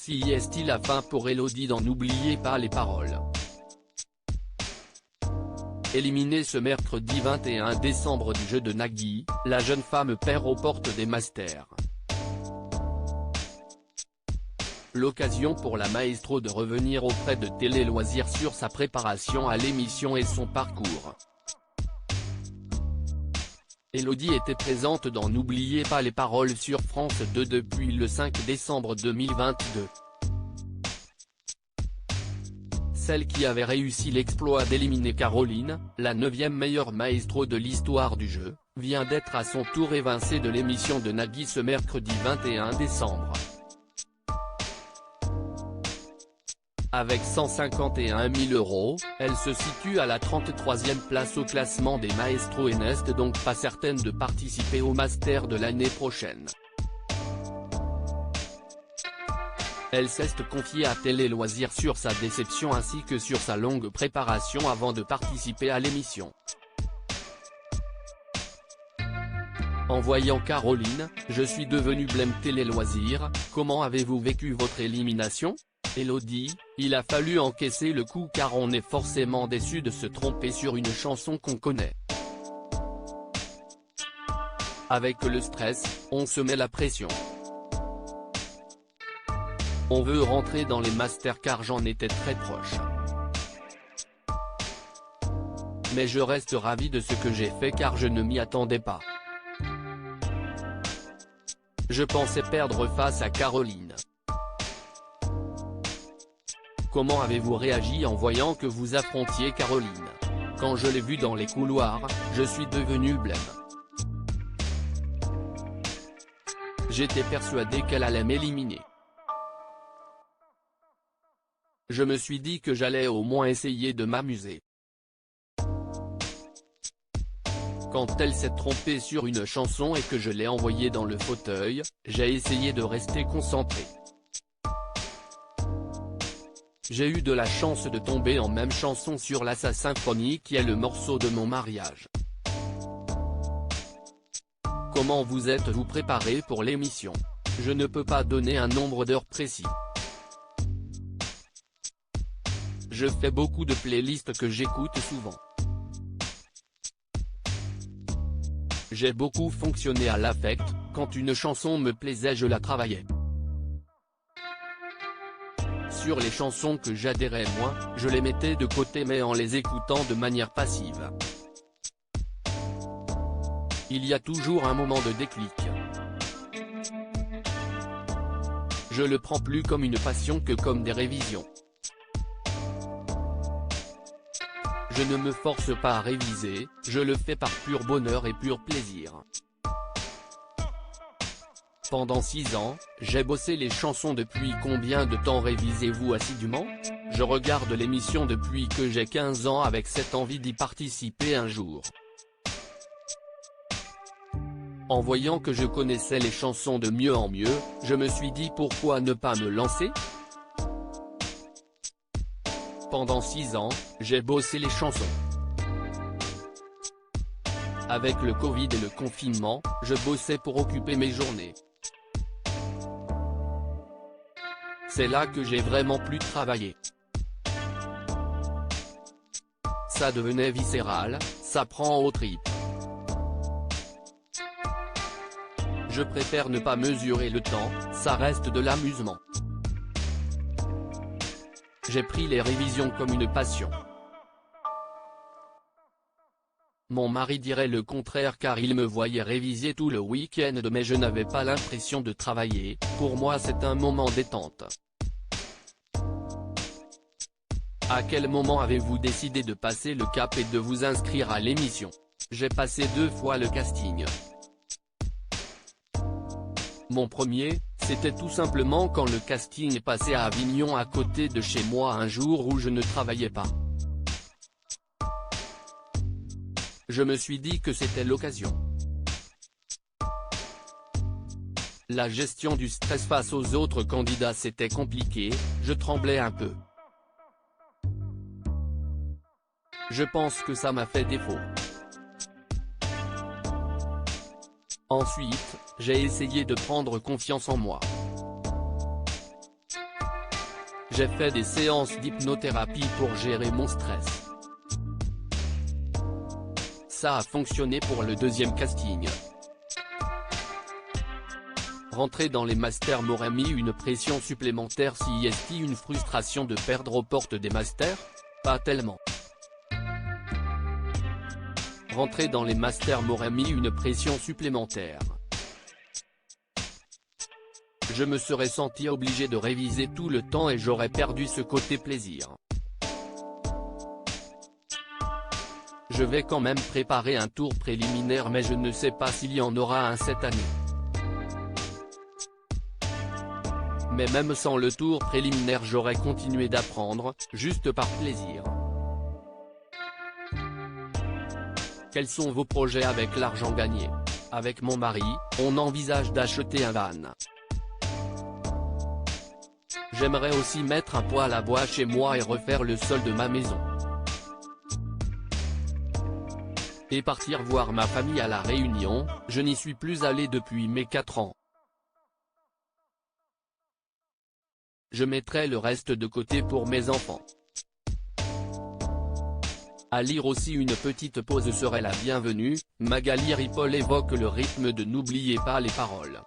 Si est-il la fin pour Elodie d'en n'oubliez pas les paroles. Éliminée ce mercredi 21 décembre du jeu de Nagui, la jeune femme perd aux portes des Masters. L'occasion pour la maestro de revenir auprès de Télé Loisirs sur sa préparation à l'émission et son parcours. Elodie était présente dans N'oubliez pas les paroles sur France 2 depuis le 5 décembre 2022. Celle qui avait réussi l'exploit d'éliminer Caroline, la 9e meilleure maestro de l'histoire du jeu, vient d'être à son tour évincée de l'émission de Nagui ce mercredi 21 décembre. Avec 151 000 €, elle se situe à la 33e place au classement des maestros et n'est donc pas certaine de participer au Master de l'année prochaine. Elle s'est confiée à Télé Loisirs sur sa déception ainsi que sur sa longue préparation avant de participer à l'émission. En voyant Caroline, je suis devenue blême. Télé Loisirs, comment avez-vous vécu votre élimination ? Elodie, il a fallu encaisser le coup car on est forcément déçu de se tromper sur une chanson qu'on connaît. Avec le stress, on se met la pression. On veut rentrer dans les masters car j'en étais très proche. Mais je reste ravi de ce que j'ai fait car je ne m'y attendais pas. Je pensais perdre face à Caroline. Comment avez-vous réagi en voyant que vous affrontiez Caroline ? Quand je l'ai vue dans les couloirs, je suis devenu blême. J'étais persuadé qu'elle allait m'éliminer. Je me suis dit que j'allais au moins essayer de m'amuser. Quand elle s'est trompée sur une chanson et que je l'ai envoyée dans le fauteuil, j'ai essayé de rester concentré. J'ai eu de la chance de tomber en même chanson sur la Sa Symphonie qui est le morceau de mon mariage. Comment vous êtes-vous préparé pour l'émission ? Je ne peux pas donner un nombre d'heures précis. Je fais beaucoup de playlists que j'écoute souvent. J'ai beaucoup fonctionné à l'affect, quand une chanson me plaisait je la travaillais. Sur les chansons que j'adhérais moins, je les mettais de côté mais en les écoutant de manière passive. Il y a toujours un moment de déclic. Je le prends plus comme une passion que comme des révisions. Je ne me force pas à réviser, je le fais par pur bonheur et pur plaisir. Pendant 6 ans, j'ai bossé les chansons. Depuis combien de temps révisez-vous assidûment ? Je regarde l'émission depuis que j'ai 15 ans avec cette envie d'y participer un jour. En voyant que je connaissais les chansons de mieux en mieux, je me suis dit pourquoi ne pas me lancer ? Pendant 6 ans, j'ai bossé les chansons. Avec le Covid et le confinement, je bossais pour occuper mes journées. C'est là que j'ai vraiment pu travailler. Ça devenait viscéral, ça prend aux tripes. Je préfère ne pas mesurer le temps, ça reste de l'amusement. J'ai pris les révisions comme une passion. Mon mari dirait le contraire car il me voyait réviser tout le week-end mais je n'avais pas l'impression de travailler, pour moi c'est un moment détente. À quel moment avez-vous décidé de passer le cap et de vous inscrire à l'émission ? J'ai passé 2 fois le casting. Mon premier, c'était tout simplement quand le casting passait à Avignon à côté de chez moi un jour où je ne travaillais pas. Je me suis dit que c'était l'occasion. La gestion du stress face aux autres candidats c'était compliqué, je tremblais un peu. Je pense que ça m'a fait défaut. Ensuite, j'ai essayé de prendre confiance en moi. J'ai fait des séances d'hypnothérapie pour gérer mon stress. Ça a fonctionné pour le deuxième casting. Rentrer dans les masters m'aurait mis une pression supplémentaire. Si est une frustration de perdre aux portes des masters? Pas tellement. Rentrer dans les masters m'aurait mis une pression supplémentaire. Je me serais senti obligé de réviser tout le temps et j'aurais perdu ce côté plaisir. Je vais quand même préparer un tour préliminaire mais je ne sais pas s'il y en aura un cette année. Mais même sans le tour préliminaire j'aurais continué d'apprendre, juste par plaisir. Quels sont vos projets avec l'argent gagné? Avec mon mari, on envisage d'acheter un van. J'aimerais aussi mettre un poêle à bois chez moi et refaire le sol de ma maison. Et partir voir ma famille à La Réunion, je n'y suis plus allé depuis mes 4 ans. Je mettrai le reste de côté pour mes enfants. À lire aussi, une petite pause serait la bienvenue. Magali Ripoll évoque le rythme de N'oubliez pas les paroles.